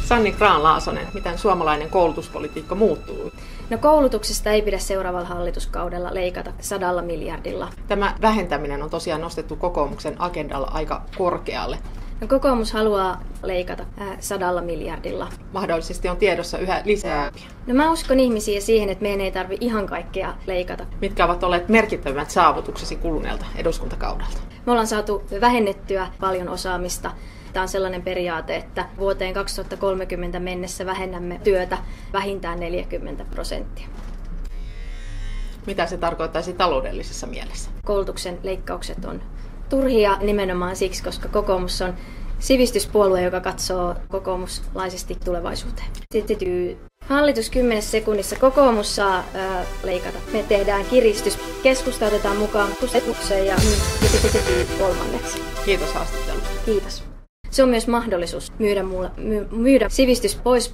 Sanni Grahn-Laasonen, miten suomalainen koulutuspolitiikka muuttuu? No koulutuksesta ei pidä seuraavalla hallituskaudella leikata 100 miljardilla. Tämä vähentäminen on tosiaan nostettu kokoomuksen agendalla aika korkealle. No kokoomus haluaa leikata 100 miljardilla. Mahdollisesti on tiedossa yhä lisää. No mä uskon ihmisiä siihen, että meidän ei tarvitse ihan kaikkea leikata. Mitkä ovat olleet merkittävimmät saavutuksesi kuluneelta eduskuntakaudelta? Me ollaan saatu vähennettyä paljon osaamista. Tämä on sellainen periaate, että vuoteen 2030 mennessä vähennämme työtä vähintään 40%. Mitä se tarkoittaisi taloudellisessa mielessä? Koulutuksen leikkaukset on turhia nimenomaan siksi, koska kokoomus on sivistyspuolue, joka katsoo kokoomuslaisesti tulevaisuuteen. Sitten hallitus 10 sekunnissa. Kokoomus saa leikata. Me tehdään kiristys. Keskusta otetaan mukaan kustannukseen ja kolmanneksi. Kiitos haastattelusta. Kiitos. Se on myös mahdollisuus myydä sivistys pois.